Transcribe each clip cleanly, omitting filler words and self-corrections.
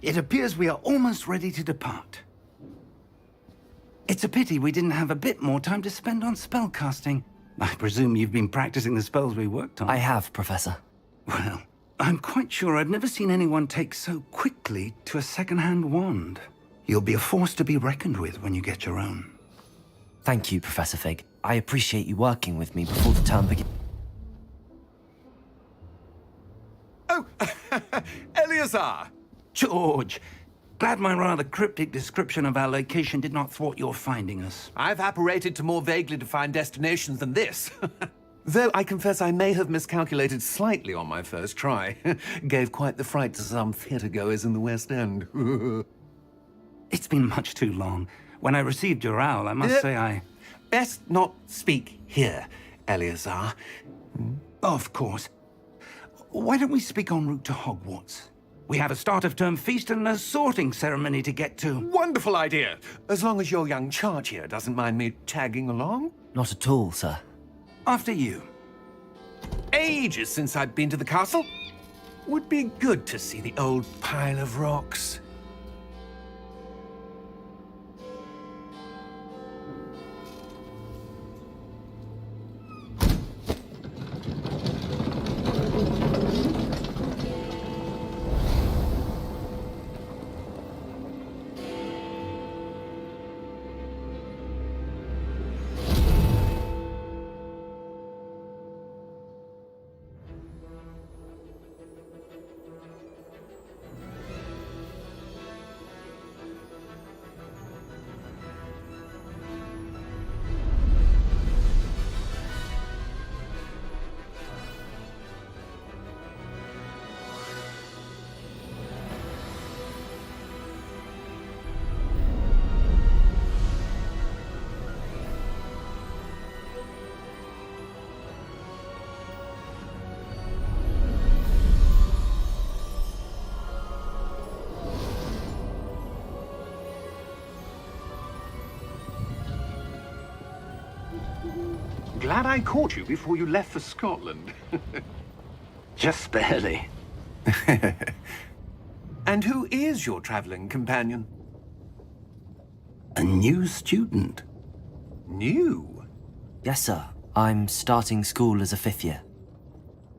It appears we are almost ready to depart. It's a pity we didn't have a bit more time to spend on spellcasting. I presume you've been practicing the spells we worked on. I have, Professor. Well, I'm quite sure I've never seen anyone take so quickly to a second-hand wand. You'll be a force to be reckoned with when you get your own. Thank you, Professor Fig. I appreciate you working with me before the term begins. Oh, Eleazar! George, glad my rather cryptic description of our location did not thwart your finding us. I've apparated to more vaguely defined destinations than this. Though I confess I may have miscalculated slightly on my first try. Gave quite the fright to some theatre-goers in the West End. It's been much too long. When I received your owl, I must say I... Best not speak here, Eleazar. Of course. Why don't we speak en route to Hogwarts? We have a start-of-term feast and a sorting ceremony to get to. Wonderful idea! As long as your young charge here doesn't mind me tagging along. Not at all, sir. After you. Ages since I've been to the castle. Would be good to see the old pile of rocks. Glad I caught you before you left for Scotland. Just barely. And who is your traveling companion? A new student. New? Yes, sir. I'm starting school as a 5th year.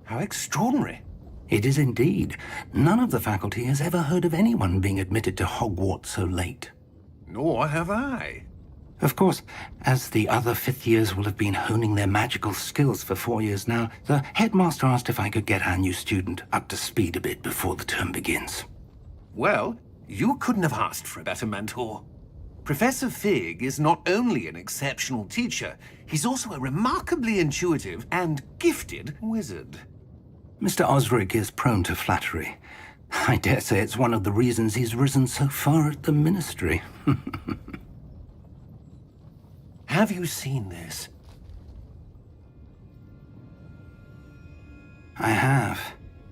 How extraordinary. It is indeed. None of the faculty has ever heard of anyone being admitted to Hogwarts so late. Nor have I. Of course, as the other 5th years will have been honing their magical skills for 4 years now, the headmaster asked if I could get our new student up to speed a bit before the term begins. Well, you couldn't have asked for a better mentor. Professor Fig is not only an exceptional teacher, he's also a remarkably intuitive and gifted wizard. Mr. Osric is prone to flattery. I dare say it's one of the reasons he's risen so far at the ministry. Have you seen this? I have.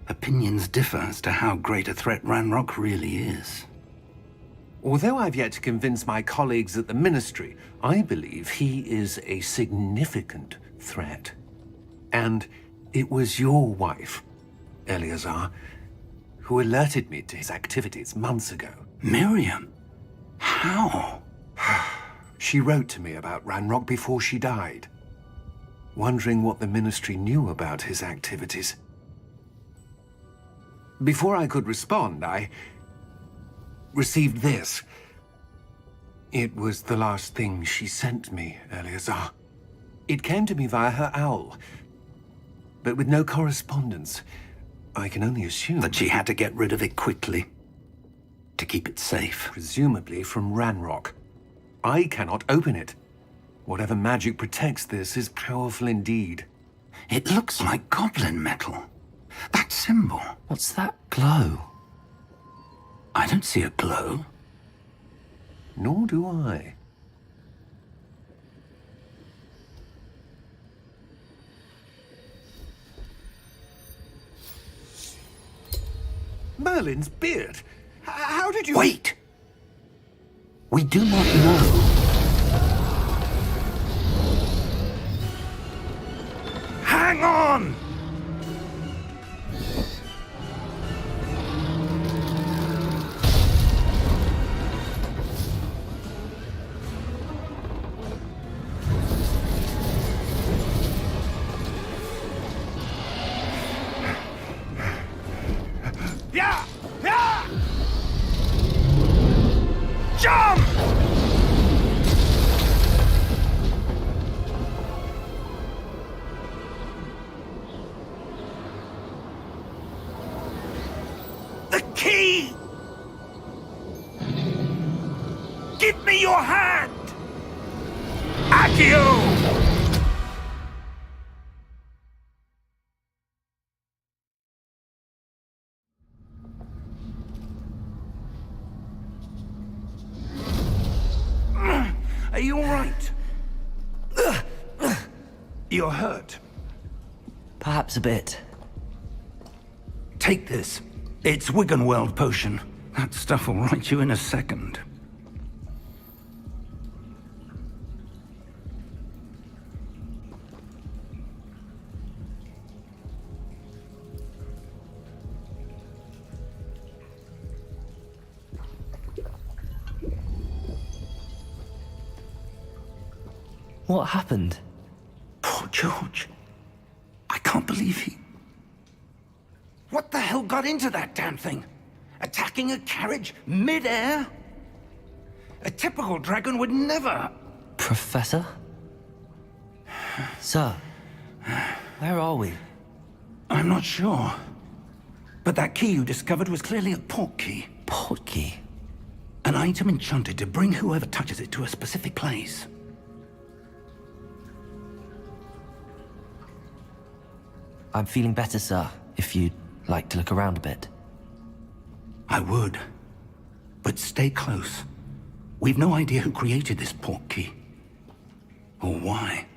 Opinions differ as to how great a threat Ranrock really is. Although I've yet to convince my colleagues at the Ministry, I believe he is a significant threat. And it was your wife, Eleazar, who alerted me to his activities months ago. Miriam? How? She wrote to me about Ranrock before she died, wondering what the Ministry knew about his activities. Before I could respond, I received this. It was the last thing she sent me, Eleazar. It came to me via her owl, but with no correspondence. I can only assume That she had to get rid of it quickly, to keep it safe. presumably from Ranrock. I cannot open it. Whatever magic protects this is powerful indeed. It looks like goblin metal. That symbol. What's that glow? I don't see a glow. Nor do I. Merlin's beard. How did you... Wait! We do not know. Hang on! You're hurt. Perhaps a bit. Take this. It's Wiggenweld potion. That stuff will right you in a second. What happened? Poor George. I can't believe he... What the hell got into that damn thing? Attacking a carriage mid-air? A typical dragon would never... Professor? Sir, where are we? I'm not sure. But that key you discovered was clearly a port key. Port key? An item enchanted to bring whoever touches it to a specific place. I'm feeling better, sir, if you'd like to look around a bit. I would. But stay close. We've no idea who created this port key. Or why.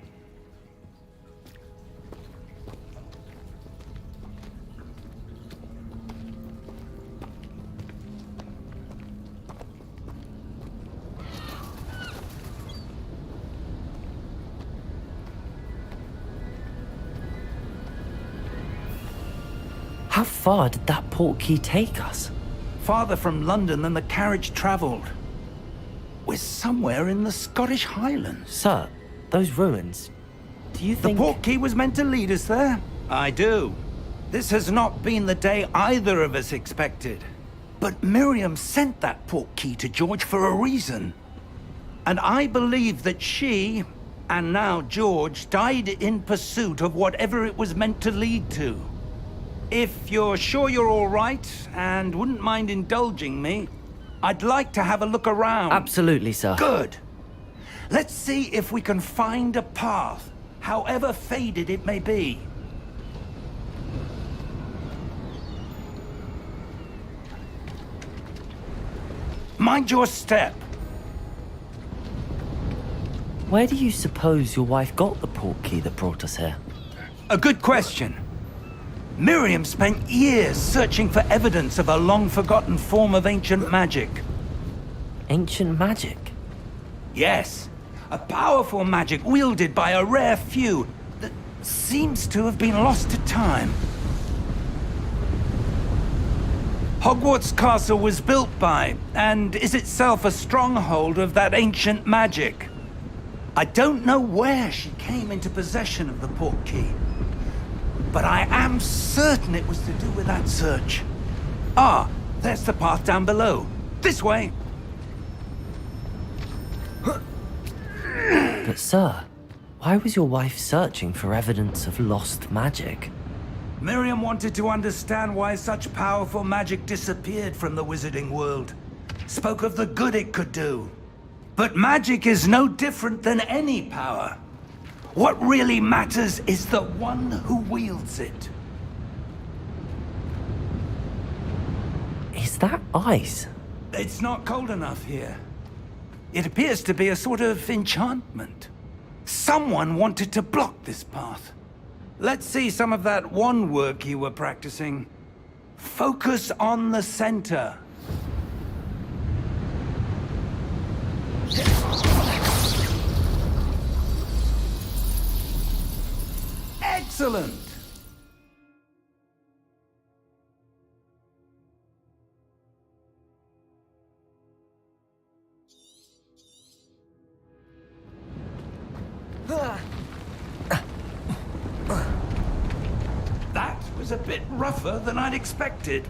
How far did that port key take us? Farther from London than the carriage traveled. We're somewhere in the Scottish Highlands. Sir, those ruins, do you think... The port key was meant to lead us there? I do. This has not been the day either of us expected. But Miriam sent that port key to George for a reason. And I believe that she, and now George, died in pursuit of whatever it was meant to lead to. If you're sure you're all right, and wouldn't mind indulging me, I'd like to have a look around. Absolutely, sir. Good. Let's see if we can find a path, however faded it may be. Mind your step. Where do you suppose your wife got the port key that brought us here? A good question. Miriam spent years searching for evidence of a long-forgotten form of ancient magic. Ancient magic? Yes, a powerful magic wielded by a rare few that seems to have been lost to time. Hogwarts Castle was built by, and is itself a stronghold of that ancient magic. I don't know where she came into possession of the port key, but I am certain it was to do with that search. Ah, there's the path down below. This way. But sir, why was your wife searching for evidence of lost magic? Miriam wanted to understand why such powerful magic disappeared from the wizarding world. Spoke of the good it could do. But magic is no different than any power. What really matters is the one who wields it. Is that ice? It's not cold enough here. It appears to be a sort of enchantment. Someone wanted to block this path. Let's see some of that wand work you were practicing. Focus on the center. Excellent! That was a bit rougher than I'd expected.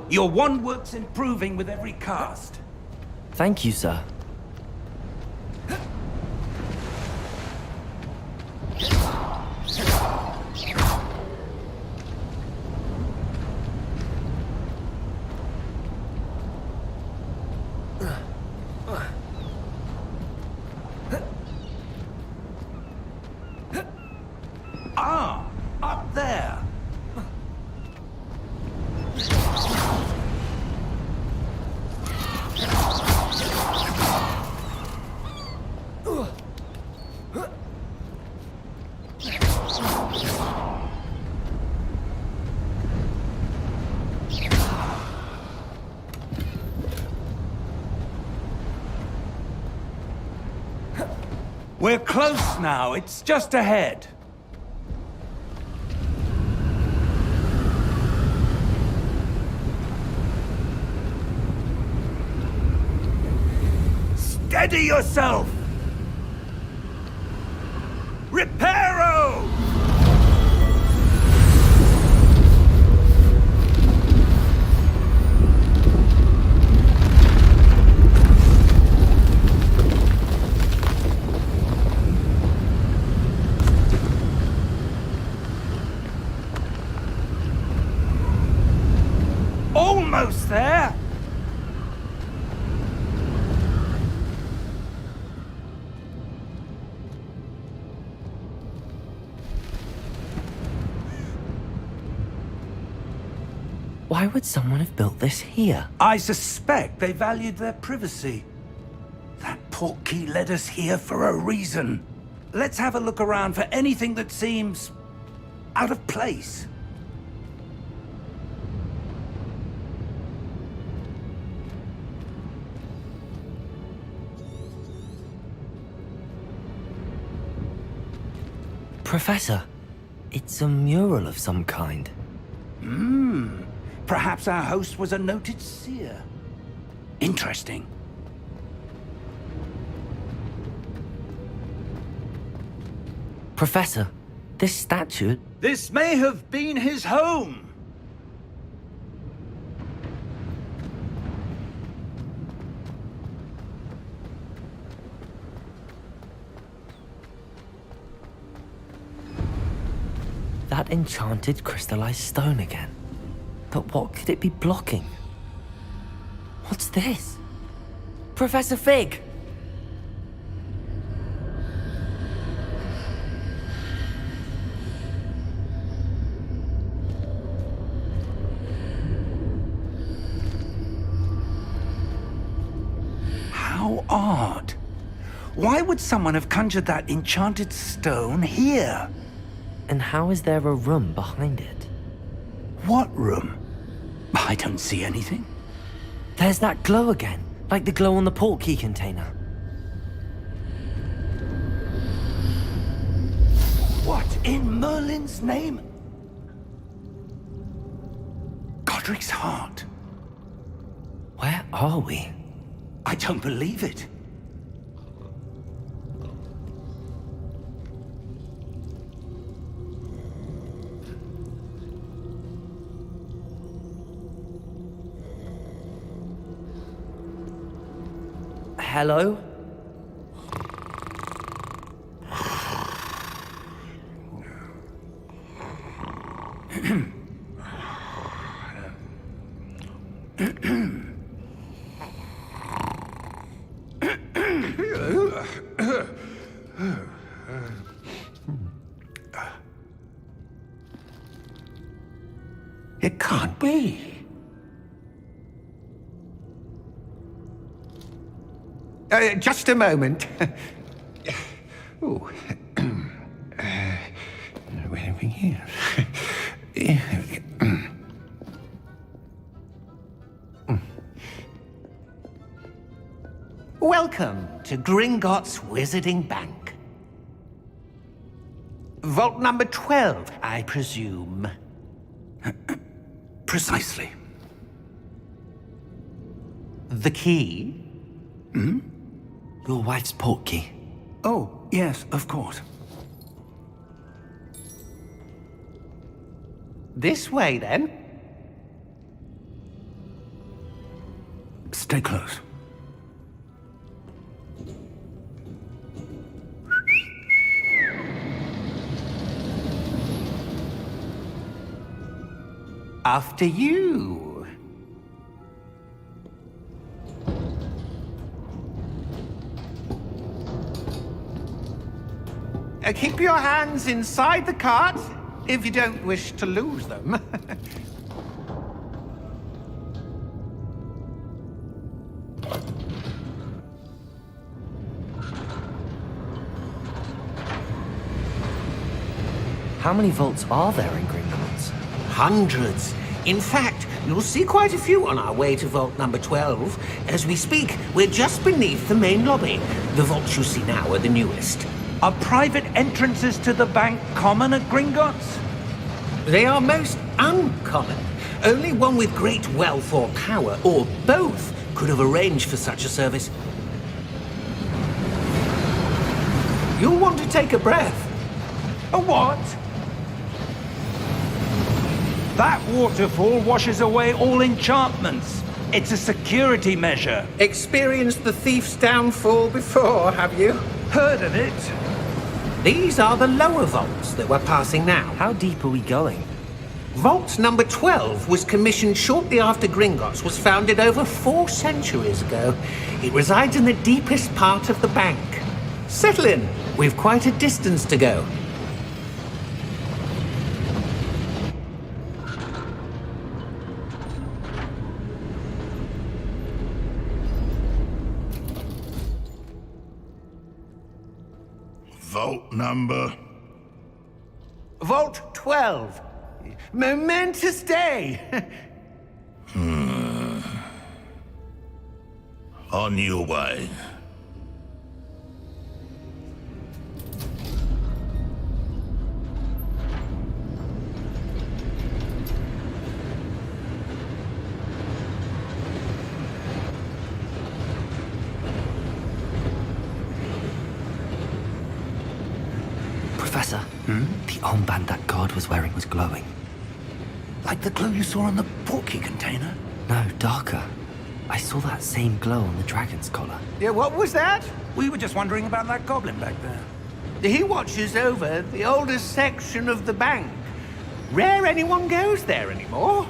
Your wand work's improving with every cast. Thank you, sir. Ah, up there. We're close now. It's just ahead. Steady yourself! Reparo! Almost there! Why would someone have built this here? I suspect they valued their privacy. That portkey led us here for a reason. Let's have a look around for anything that seems out of place. Professor, it's a mural of some kind. Perhaps our host was a noted seer. Interesting. Professor, this statue... This may have been his home. That enchanted crystallized stone again. But what could it be blocking? What's this? Professor Fig! How odd. Why would someone have conjured that enchanted stone here? And how is there a room behind it? What room? I don't see anything. There's that glow again, like the glow on the portkey container. What in Merlin's name? Godric's heart. Where are we? I don't believe it. Hello? It can't be. Just a moment. Oh. Where are we here? Welcome to Gringotts Wizarding Bank. Vault number 12, I presume. Precisely. The key? Your wife's portkey. Oh, yes, of course. This way, then. Stay close. After you. Keep your hands inside the cart if you don't wish to lose them. How many vaults are there in Gringotts? Hundreds. In fact, You'll see quite a few on our way to vault number 12. As we speak, we're just beneath the main lobby. The vaults you see now are the newest. Are private entrances to the bank common at Gringotts? They are most uncommon. Only one with great wealth or power, or both, could have arranged for such a service. You'll want to take a breath. A what? That waterfall washes away all enchantments. It's a security measure. Experienced the thief's downfall before, have you? Heard of it? These are the lower vaults that we're passing now. How deep are we going? Vault number 12 was commissioned shortly after Gringotts was founded over 4 centuries ago. It resides in the deepest part of the bank. Settle in. We've quite a distance to go. Vault number? Vault 12. Momentous day. On your way. Professor, the armband that guard was wearing was glowing. Like the glow you saw on the portkey container? No, darker. I saw that same glow on the dragon's collar. Yeah, what was that? We were just wondering about that goblin back there. He watches over the oldest section of the bank. Rare anyone goes there anymore.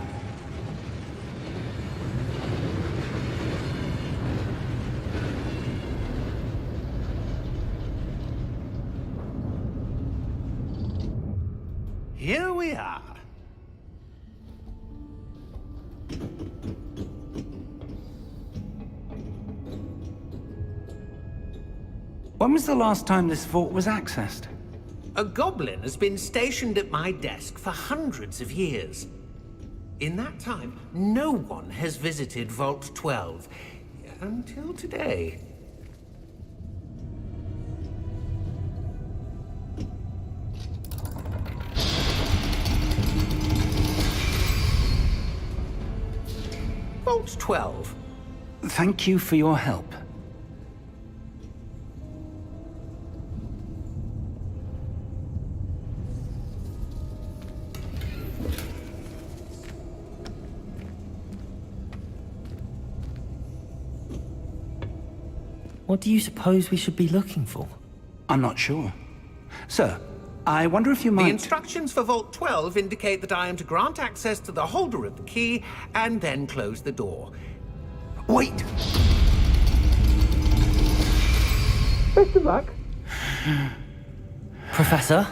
Here we are. When was the last time this vault was accessed? A goblin has been stationed at my desk for hundreds of years. In that time, no one has visited Vault 12. Until today. Vault 12. Thank you for your help. What do you suppose we should be looking for? I'm not sure. Sir, I wonder if you might... The instructions for Vault 12 indicate that I am to grant access to the holder of the key and then close the door. Wait! Best of luck. Professor?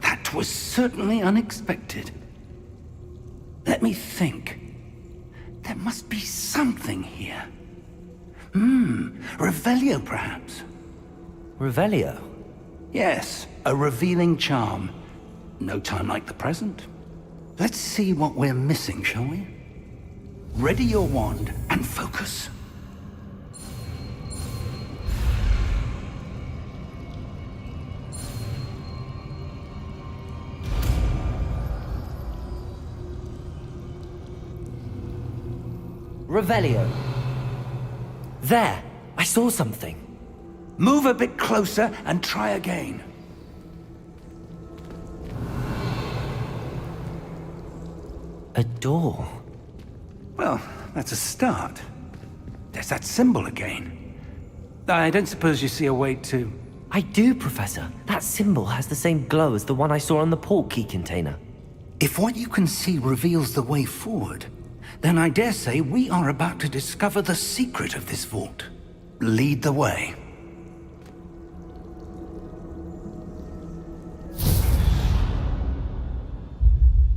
That was certainly unexpected. Let me think. There must be something here. Revelio, perhaps? Revelio? Yes, a revealing charm. No time like the present. Let's see what we're missing, shall we? Ready your wand and focus. Revelio. There! I saw something. Move a bit closer and try again. A door. Well, that's a start. There's that symbol again. I don't suppose you see a way to... I do, Professor. That symbol has the same glow as the one I saw on the portkey container. If what you can see reveals the way forward, then I dare say we are about to discover the secret of this vault. Lead the way.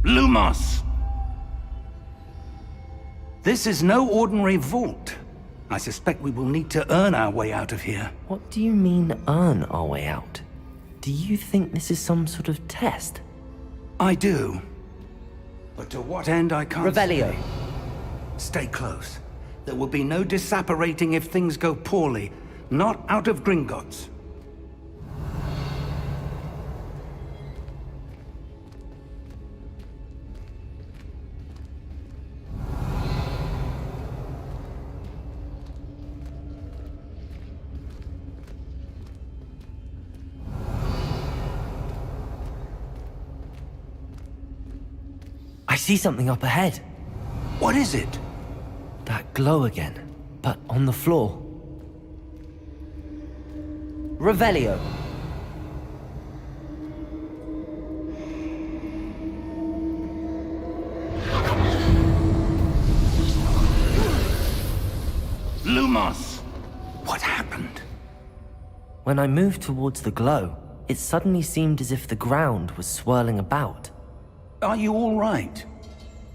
Lumos! This is no ordinary vault. I suspect we will need to earn our way out of here. What do you mean, earn our way out? Do you think this is some sort of test? I do. But to what end I can't Revelio. say. Stay close. There will be no disapparating if things go poorly. Not out of Gringotts. I see something up ahead. What is it? That glow again, but on the floor. Revelio. Lumos! What happened? When I moved towards the glow, it suddenly seemed as if the ground was swirling about. Are you all right?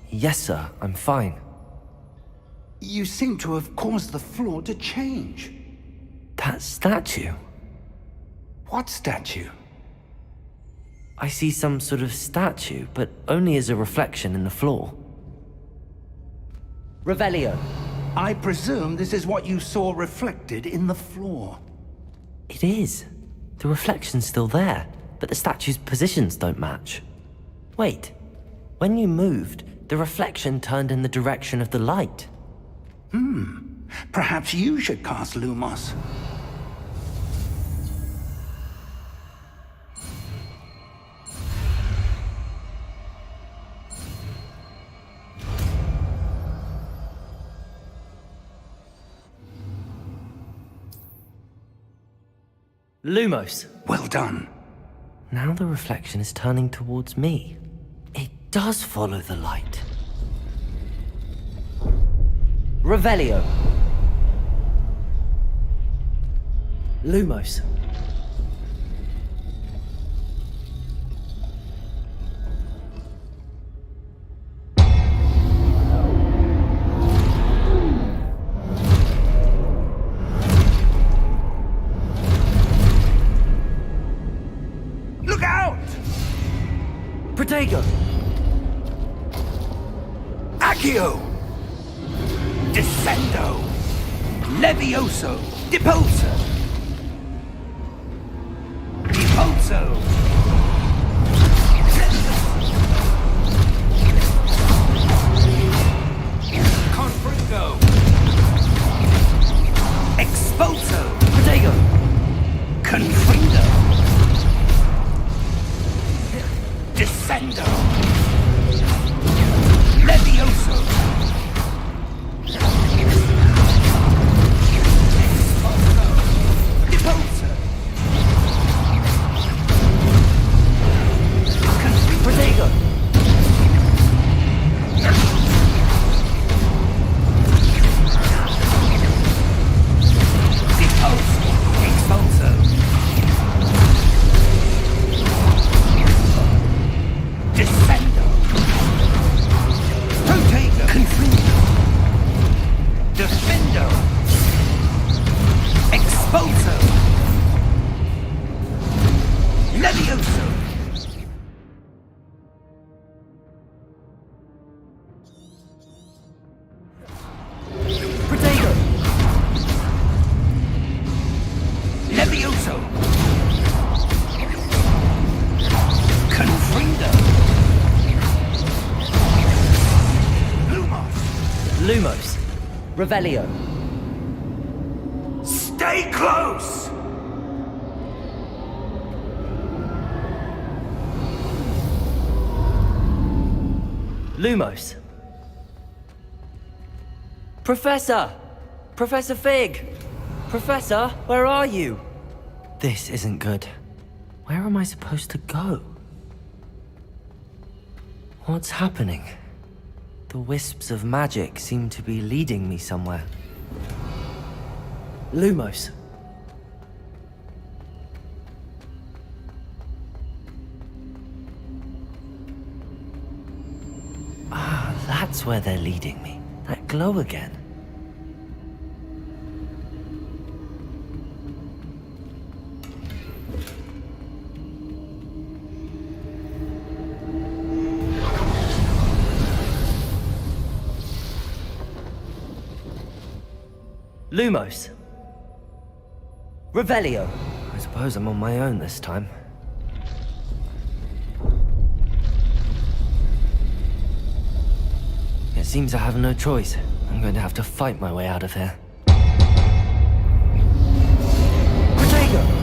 Yes, sir, I'm fine. You seem to have caused the floor to change. That statue? What statue? I see some sort of statue, but only as a reflection in the floor. Revelio. I presume this is what you saw reflected in the floor. It is. The reflection's still there, but the statue's positions don't match. Wait. When you moved, the reflection turned in the direction of the light. Perhaps you should cast Lumos. Lumos. Well done. Now the reflection is turning towards me. It does follow the light. Revelio. Lumos. Look out! Protego. Accio! Descendo! Levioso! Depulso! Depulso! Confringo! Expulso! Protego. Confringo! Descendo! Levioso! Protego. Lumos. Revelio. Stay close! Lumos. Professor! Professor Fig! Professor, where are you? This isn't good. Where am I supposed to go? What's happening? The wisps of magic seem to be leading me somewhere. Lumos. Ah, that's where they're leading me. That glow again. Lumos. Revelio. I suppose I'm on my own this time. It seems I have no choice. I'm going to have to fight my way out of here. Protego!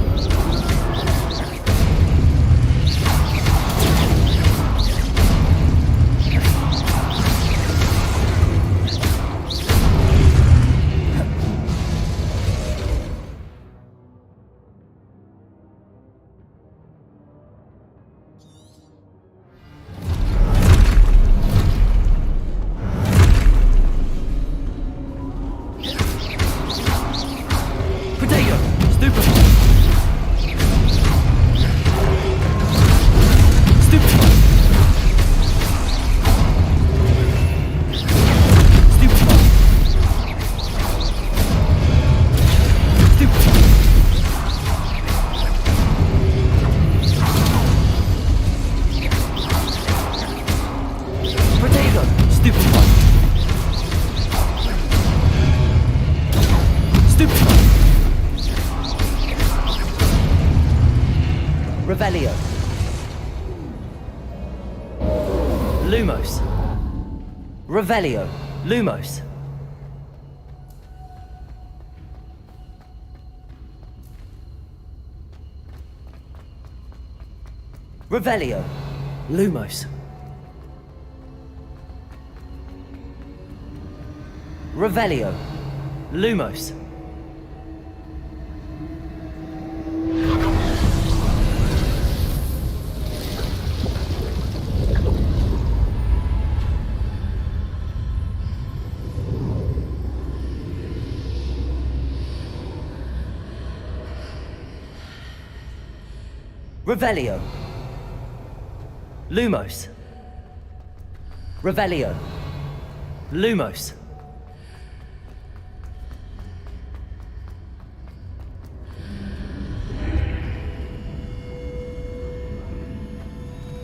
Revelio. Lumos. Revelio. Lumos. Revelio. Lumos. Revelio. Lumos. Revelio. Lumos. Revelio. Lumos.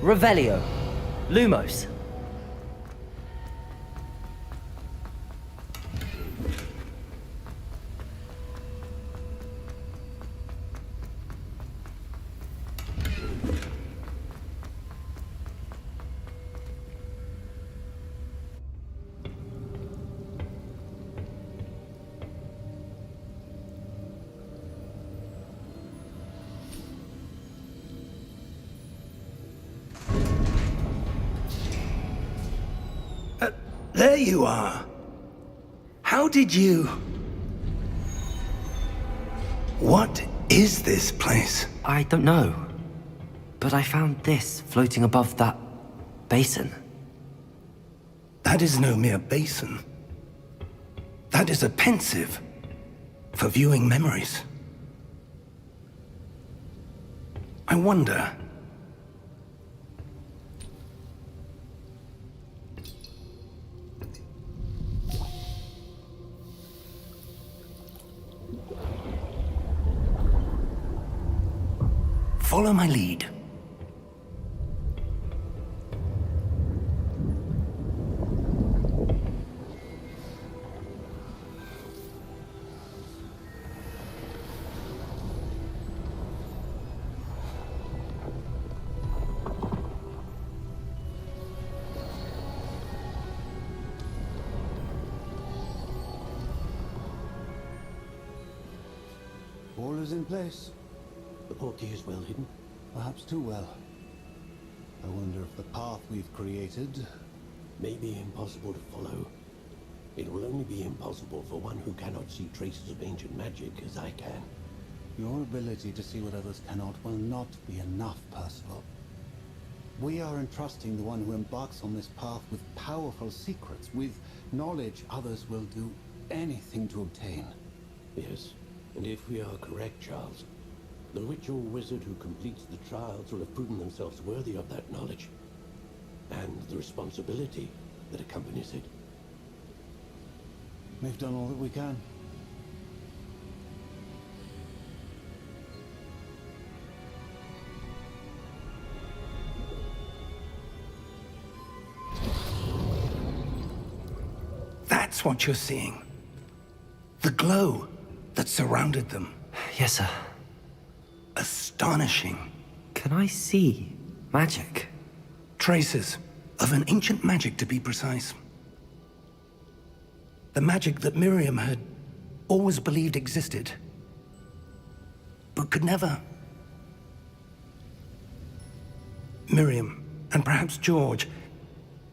Revelio. Lumos. There you are. How did you... What is this place? I don't know. But I found this floating above that basin. That is no mere basin. That is a pensive for viewing memories. I wonder... Follow my lead. All is in place. The portkey is well hidden. Perhaps too well. I wonder if the path we've created... May be impossible to follow. It will only be impossible for one who cannot see traces of ancient magic as I can. Your ability to see what others cannot will not be enough, Percival. We are entrusting the one who embarks on this path with powerful secrets, with knowledge others will do anything to obtain. Yes, and if we are correct, Charles, the witch or wizard who completes the trials will have proven themselves worthy of that knowledge, and the responsibility that accompanies it. We've done all that we can. That's what you're seeing. The glow that surrounded them. Yes, sir. Astonishing. Can I see magic? Traces of an ancient magic, to be precise. The magic that Miriam had always believed existed, but could never. Miriam, and perhaps George,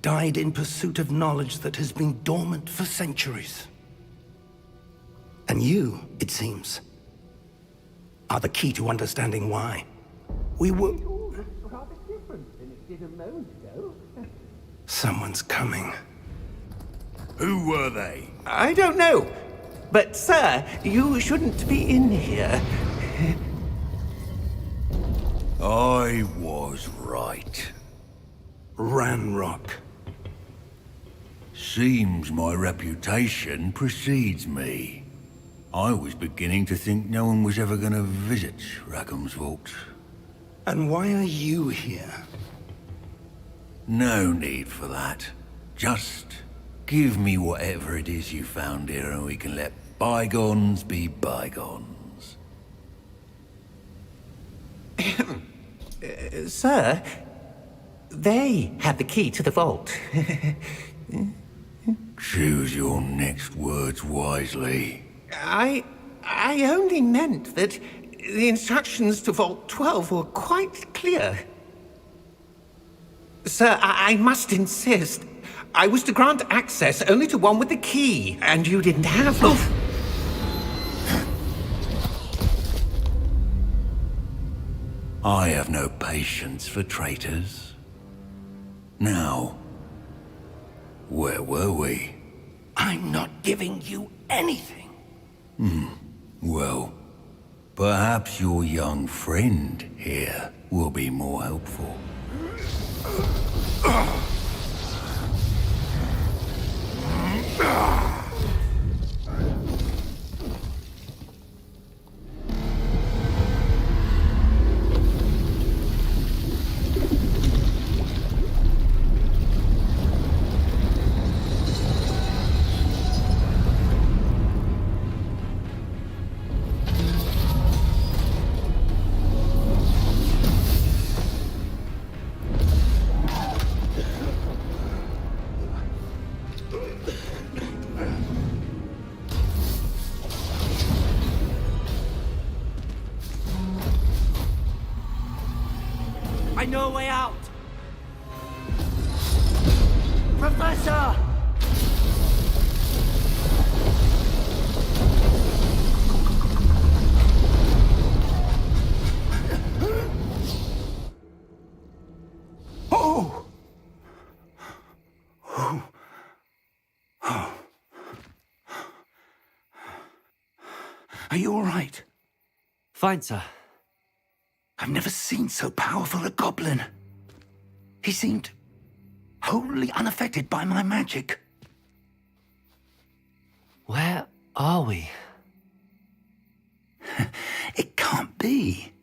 died in pursuit of knowledge that has been dormant for centuries. And you, it seems, are the key to understanding why. We were... Rather different than it did a moment ago. Someone's coming. Who were they? I don't know. But, sir, you shouldn't be in here. I was right. Ranrock. Seems my reputation precedes me. I was beginning to think no one was ever going to visit Rackham's vault. And why are you here? No need for that. Just give me whatever it is you found here and we can let bygones be bygones. Sir, they have the key to the vault. Choose your next words wisely. I only meant that the instructions to Vault 12 were quite clear. Sir, I must insist. I was to grant access only to one with the key, and you didn't have one. I have no patience for traitors. Now, where were we? I'm not giving you anything. Well, perhaps your young friend here will be more helpful. I know a way out! Professor! Oh! Oh. Oh. Are you all right? Fine, sir. I've never seen so powerful a goblin. He seemed wholly unaffected by my magic. Where are we? It can't be.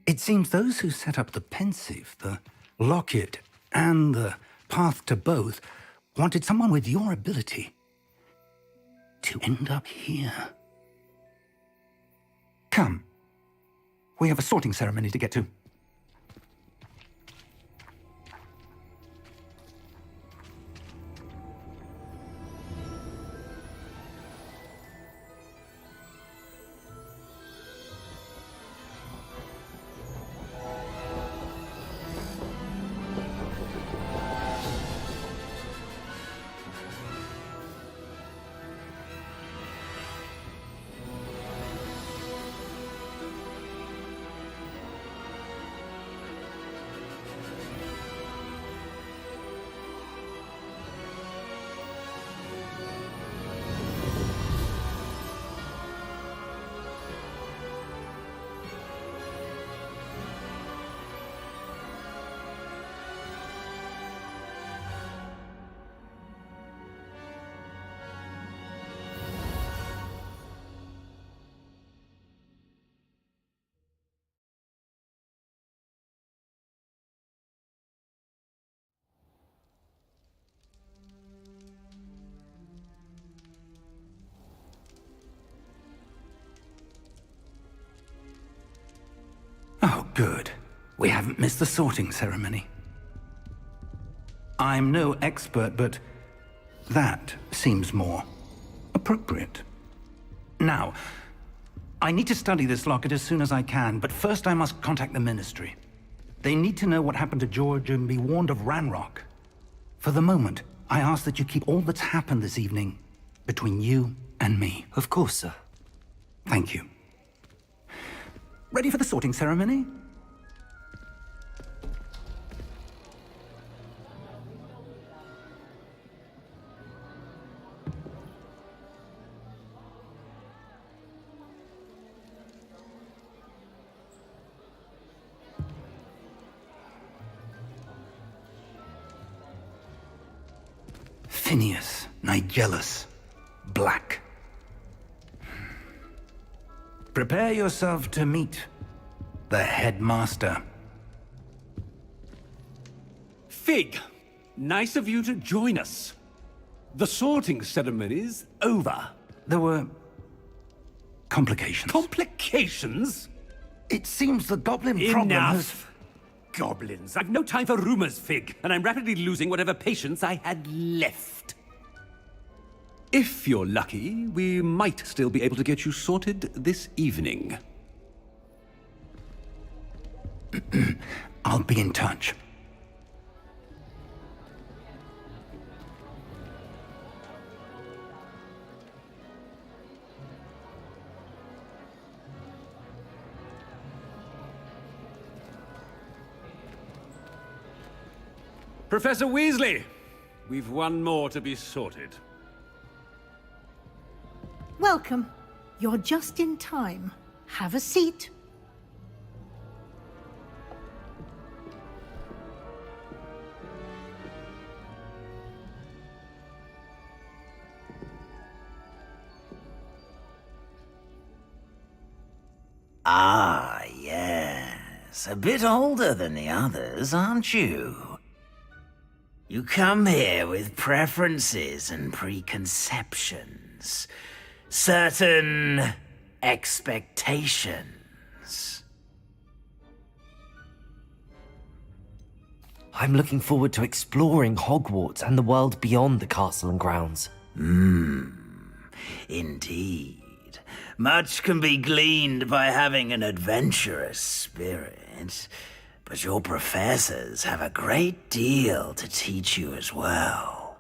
It seems those who set up the pensive, the locket, and the path to both wanted someone with your ability to end up here. Come. We have a sorting ceremony to get to. Good. We haven't missed the sorting ceremony. I'm no expert, but that seems more appropriate. Now, I need to study this locket as soon as I can, but first I must contact the Ministry. They need to know what happened to George and be warned of Ranrock. For the moment, I ask that you keep all that's happened this evening between you and me. Of course, sir. Thank you. Ready for the sorting ceremony? Phineas, Nigellus, Black. Prepare yourself to meet the headmaster. Fig, nice of you to join us. The sorting ceremony's over. There were complications. Complications? It seems the goblin problem has... Enough! Goblins. I've no time for rumors, Fig, and I'm rapidly losing whatever patience I had left. If you're lucky, we might still be able to get you sorted this evening. I'll be in touch. Professor Weasley, we've one more to be sorted. Welcome. You're just in time. Have a seat. Ah, yes. A bit older than the others, aren't you? You come here with preferences and preconceptions. Certain expectations. I'm looking forward to exploring Hogwarts and the world beyond the castle and grounds. Indeed. Much can be gleaned by having an adventurous spirit, but your professors have a great deal to teach you as well.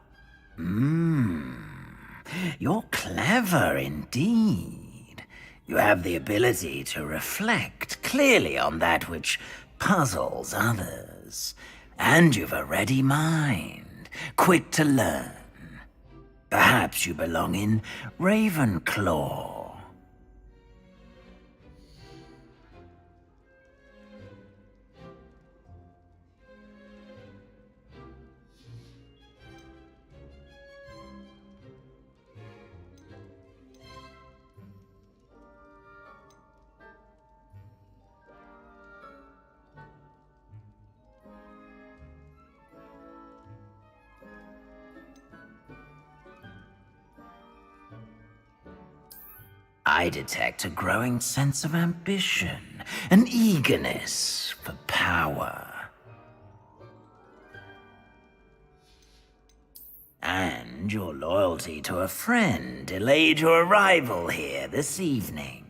You're clever indeed. You have the ability to reflect clearly on that which puzzles others. And you've a ready mind, quick to learn. Perhaps you belong in Ravenclaw. I detect a growing sense of ambition, an eagerness for power. And your loyalty to a friend delayed your arrival here this evening.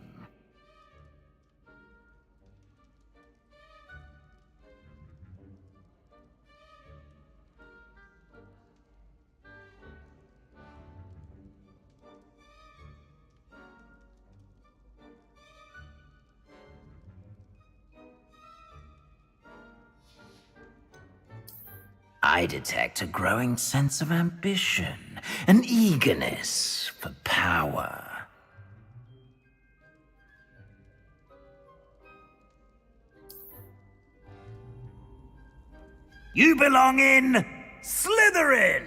I detect a growing sense of ambition, an eagerness for power. You belong in Slytherin!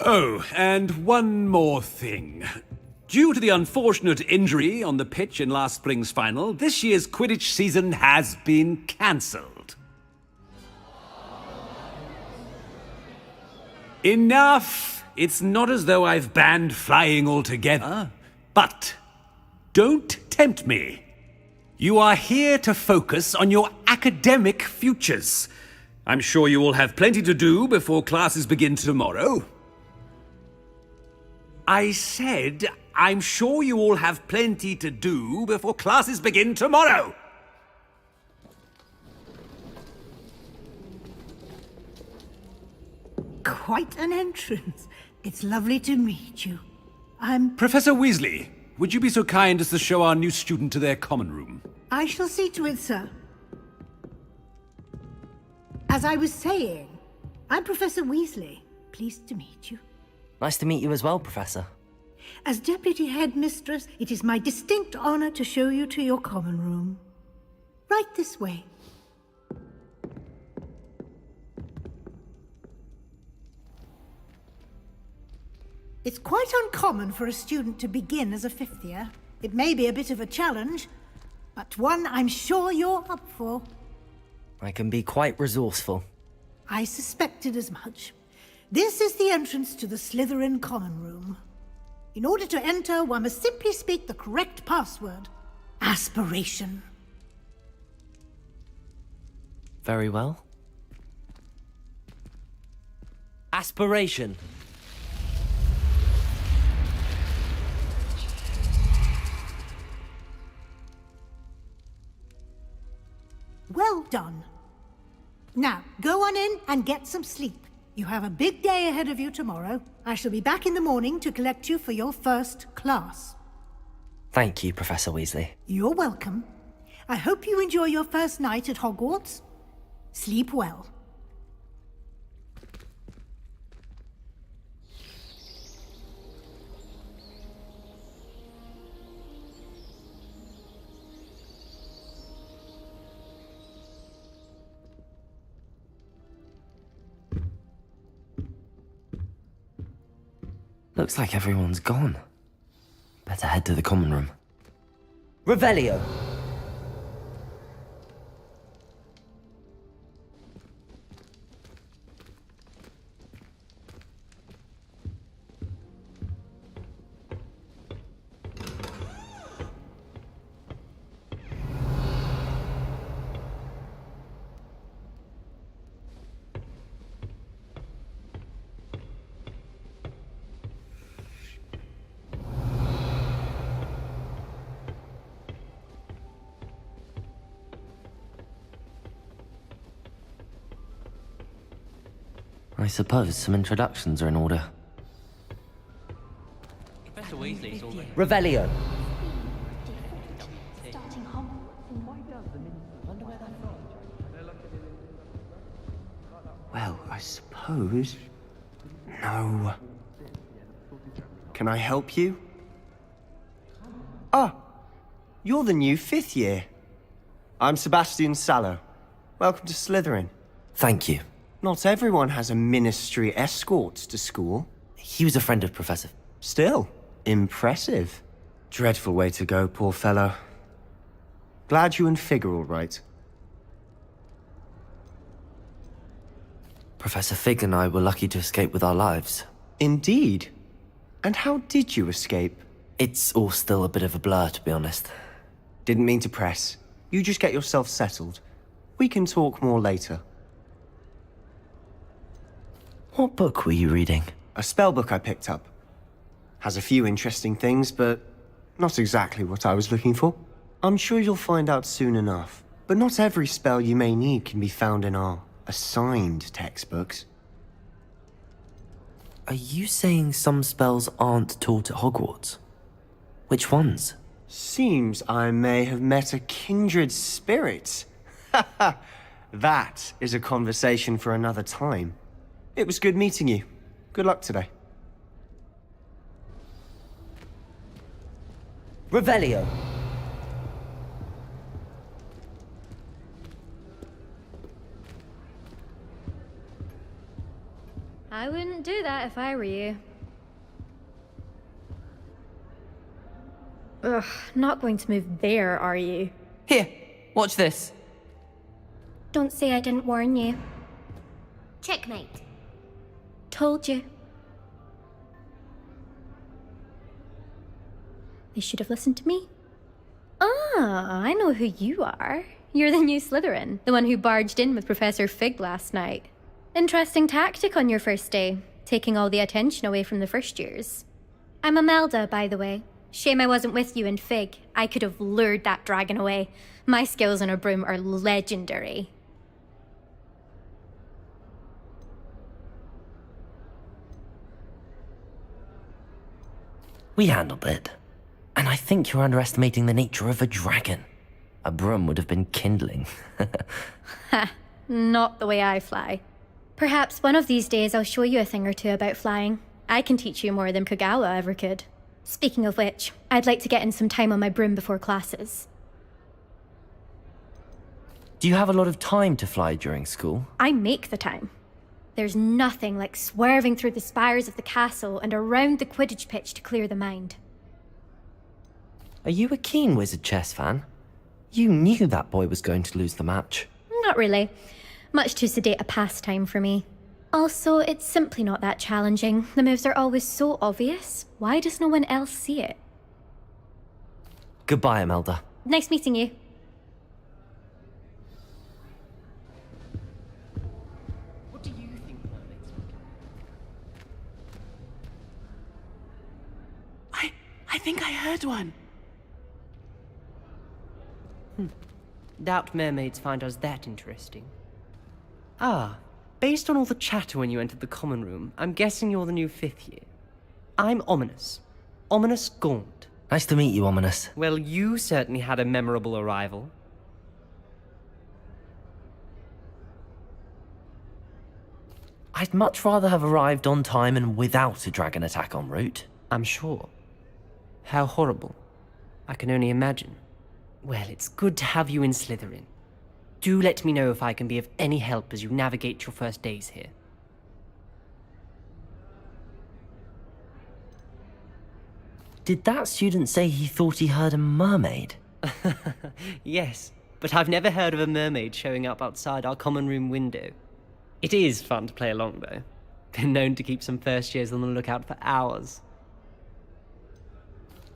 Oh, and one more thing. Due to the unfortunate injury on the pitch in last spring's final, this year's Quidditch season has been cancelled. Enough! It's not as though I've banned flying altogether, but don't tempt me. You are here to focus on your academic futures. I'm sure you will have plenty to do before classes begin tomorrow. I said, I'm sure you all have plenty to do before classes begin tomorrow! Quite an entrance. It's lovely to meet you. I'm... Professor Weasley, would you be so kind as to show our new student to their common room? I shall see to it, sir. As I was saying, I'm Professor Weasley. Pleased to meet you. Nice to meet you as well, Professor. As Deputy Headmistress, it is my distinct honor to show you to your common room. Right this way. It's quite uncommon for a student to begin as a fifth year. It may be a bit of a challenge, but one I'm sure you're up for. I can be quite resourceful. I suspected as much. This is the entrance to the Slytherin common room. In order to enter, one must simply speak the correct password. Aspiration. Very well. Aspiration. Well done. Now, go on in and get some sleep. You have a big day ahead of you tomorrow. I shall be back in the morning to collect you for your first class. Thank you, Professor Weasley. You're welcome. I hope you enjoy your first night at Hogwarts. Sleep well. Looks like everyone's gone. Better head to the common room. Revelio! I suppose some introductions are in order. Professor Weasley's already... Revelio! Well, I suppose... No. Can I help you? Ah! You're the new fifth year. I'm Sebastian Sallow. Welcome to Slytherin. Thank you. Not everyone has a ministry escort to school. He was a friend of Professor. Still, impressive. Dreadful way to go, poor fellow. Glad you and Fig are all right. Professor Fig and I were lucky to escape with our lives. Indeed. And how did you escape? It's all still a bit of a blur, to be honest. Didn't mean to press. You just get yourself settled. We can talk more later. What book were you reading? A spellbook I picked up. Has a few interesting things, but not exactly what I was looking for. I'm sure you'll find out soon enough. But not every spell you may need can be found in our assigned textbooks. Are you saying some spells aren't taught at Hogwarts? Which ones? Seems I may have met a kindred spirit. That is a conversation for another time. It was good meeting you. Good luck today. Revelio! I wouldn't do that if I were you. Ugh, not going to move there, are you? Here, watch this. Don't say I didn't warn you. Checkmate. Told you. They should have listened to me. Ah, I know who you are. You're the new Slytherin, the one who barged in with Professor Fig last night. Interesting tactic on your first day, taking all the attention away from the first years. I'm Imelda, by the way. Shame I wasn't with you in Fig. I could have lured that dragon away. My skills on a broom are legendary. We handled it. And I think you're underestimating the nature of a dragon. A broom would have been kindling. Ha, not the way I fly. Perhaps one of these days I'll show you a thing or two about flying. I can teach you more than Kogawa ever could. Speaking of which, I'd like to get in some time on my broom before classes. Do you have a lot of time to fly during school? I make the time. There's nothing like swerving through the spires of the castle and around the Quidditch pitch to clear the mind. Are you a keen Wizard chess fan? You knew that boy was going to lose the match. Not really. Much too sedate a pastime for me. Also, it's simply not that challenging. The moves are always so obvious. Why does no one else see it? Goodbye, Imelda. Nice meeting you. What do you think mermaids look like? I think I heard one. Doubt mermaids find us that interesting. Ah, based on all the chatter when you entered the common room, I'm guessing you're the new 5th year. I'm Ominous. Ominous Gaunt. Nice to meet you, Ominous. Well, you certainly had a memorable arrival. I'd much rather have arrived on time and without a dragon attack en route. I'm sure. How horrible. I can only imagine. Well, it's good to have you in Slytherin. Do let me know if I can be of any help as you navigate your first days here. Did that student say he thought he heard a mermaid? Yes, but I've never heard of a mermaid showing up outside our common room window. It is fun to play along, though. Been known to keep some first years on the lookout for hours.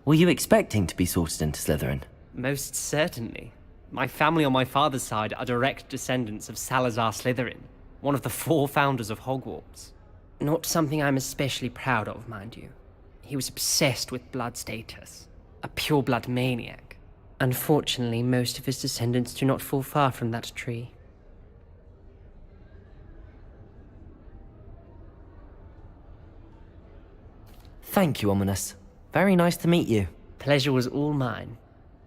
Were you expecting to be sorted into Slytherin? Most certainly. My family on my father's side are direct descendants of Salazar Slytherin, one of the 4 founders of Hogwarts. Not something I'm especially proud of, mind you. He was obsessed with blood status, a pure-blood maniac. Unfortunately, most of his descendants do not fall far from that tree. Thank you, Ominous. Very nice to meet you. Pleasure was all mine.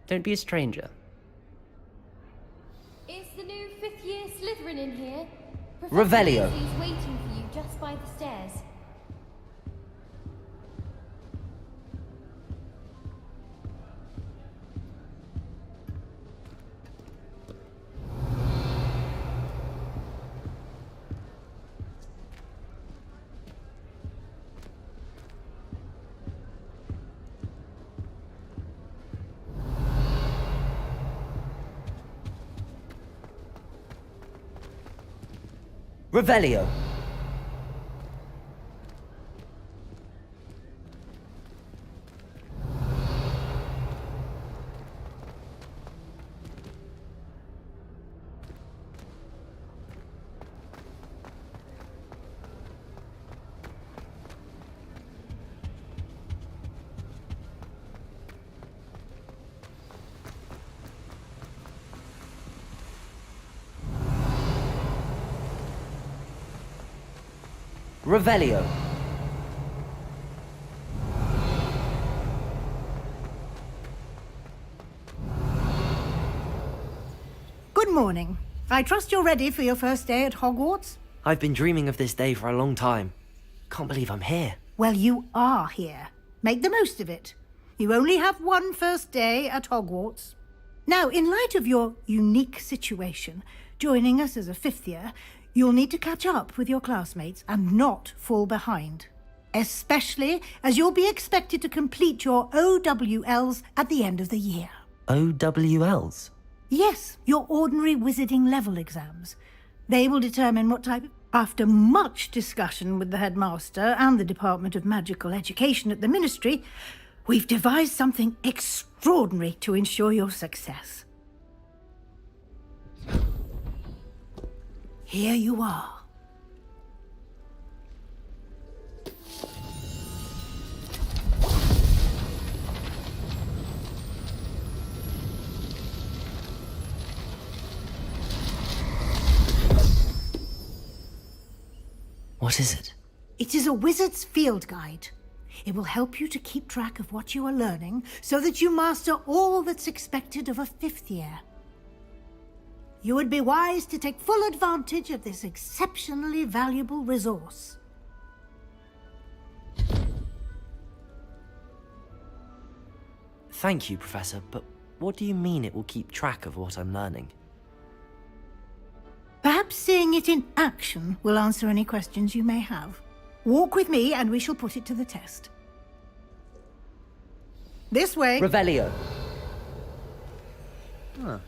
Don't be a stranger. Is the new 5th year Slytherin in here? Revelio. He's waiting for you just by the stairs. Revelio. Revelio. Good morning. I trust you're ready for your first day at Hogwarts? I've been dreaming of this day for a long time. Can't believe I'm here. Well, you are here. Make the most of it. You only have one first day at Hogwarts. Now, in light of your unique situation, joining us as a 5th year, you'll need to catch up with your classmates and not fall behind. especially as you'll be expected to complete your OWLs at the end of the year. OWLs? Yes, your ordinary wizarding level exams. They will determine what type of... After much discussion with the headmaster and the Department of Magical Education at the Ministry, we've devised something extraordinary to ensure your success. Here you are. What is it? It is a wizard's field guide. It will help you to keep track of what you are learning so that you master all that's expected of a 5th year. You would be wise to take full advantage of this exceptionally valuable resource. Thank you, Professor, but what do you mean it will keep track of what I'm learning? Perhaps seeing it in action will answer any questions you may have. Walk with me and we shall put it to the test. This way. Revelio. Huh.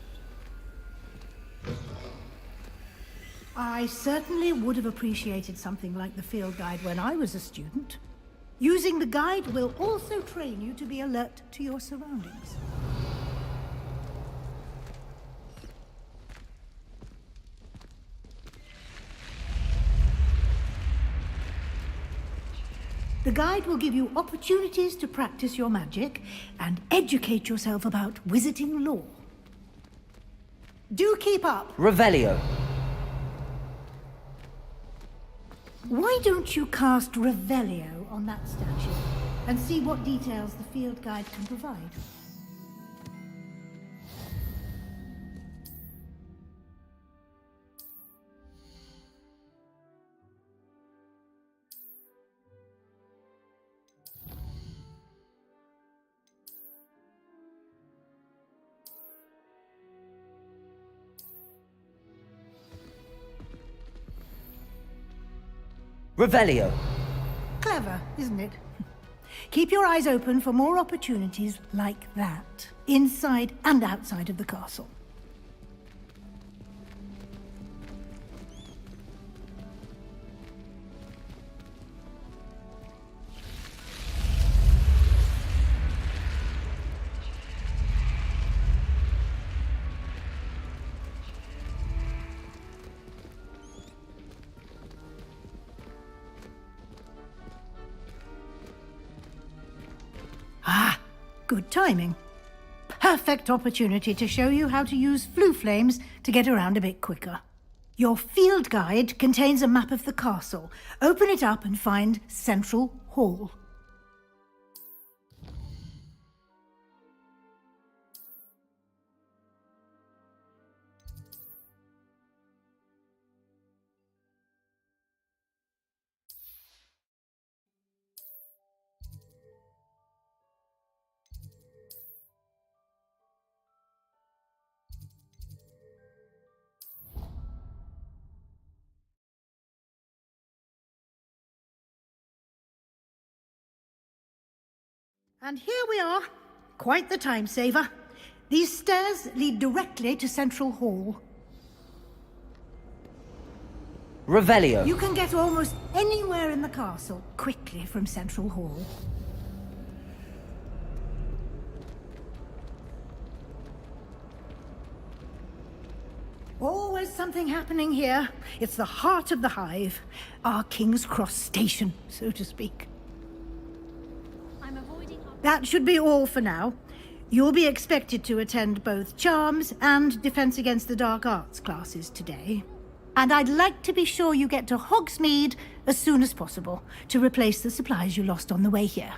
I certainly would have appreciated something like the field guide when I was a student. Using the guide will also train you to be alert to your surroundings. The guide will give you opportunities to practice your magic and educate yourself about wizarding lore. Do keep up! Revelio. Why don't you cast Revelio on that statue and see what details the field guide can provide? Revelio. Clever, isn't it? Keep your eyes open for more opportunities like that, inside and outside of the castle. Ah, good timing. Perfect opportunity to show you how to use flue flames to get around a bit quicker. Your field guide contains a map of the castle. Open it up and find Central Hall. And here we are. Quite the time saver. These stairs lead directly to Central Hall. Revelio. You can get almost anywhere in the castle quickly from Central Hall. Always something happening here. It's the heart of the hive. Our King's Cross station, so to speak. That should be all for now. You'll be expected to attend both Charms and Defense Against the Dark Arts classes today. And I'd like to be sure you get to Hogsmeade as soon as possible to replace the supplies you lost on the way here.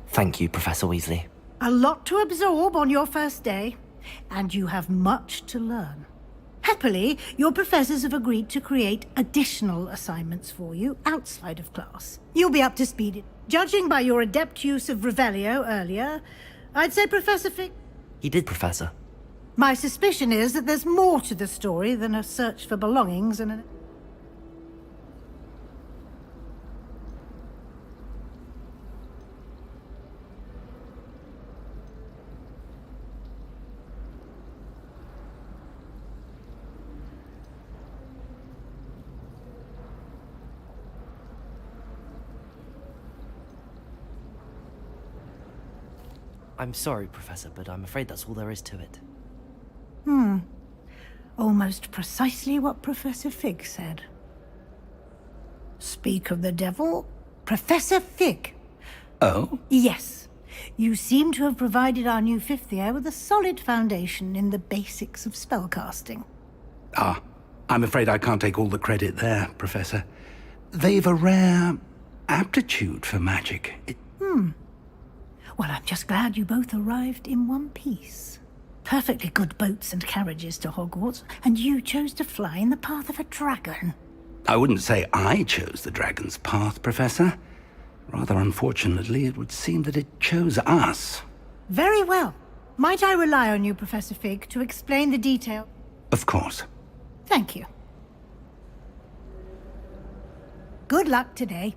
Thank you, Professor Weasley. A lot to absorb on your first day, and you have much to learn. Happily, your professors have agreed to create additional assignments for you outside of class. You'll be up to speed. Judging by your adept use of Revelio earlier, I'd say Professor He did, Professor. My suspicion is that there's more to the story than a search for belongings and an... I'm sorry, Professor, but I'm afraid that's all there is to it. Almost precisely what Professor Fig said. Speak of the devil, Professor Fig. Oh? Yes. You seem to have provided our new fifth year with a solid foundation in the basics of spellcasting. Ah, I'm afraid I can't take all the credit there, Professor. They've a rare aptitude for magic. Well, I'm just glad you both arrived in one piece. Perfectly good boats and carriages to Hogwarts, and you chose to fly in the path of a dragon. I wouldn't say I chose the dragon's path, Professor. Rather unfortunately, it would seem that it chose us. Very well. Might I rely on you, Professor Fig, to explain the detail? Of course. Thank you. Good luck today.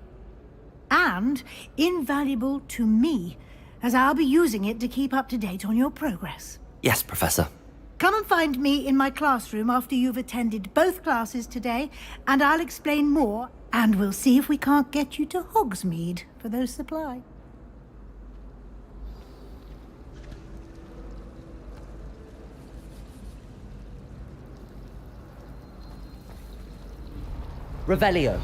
And invaluable to me, as I'll be using it to keep up to date on your progress. Yes, Professor. Come and find me in my classroom after you've attended both classes today, and I'll explain more, and we'll see if we can't get you to Hogsmeade for those supplies. Revelio.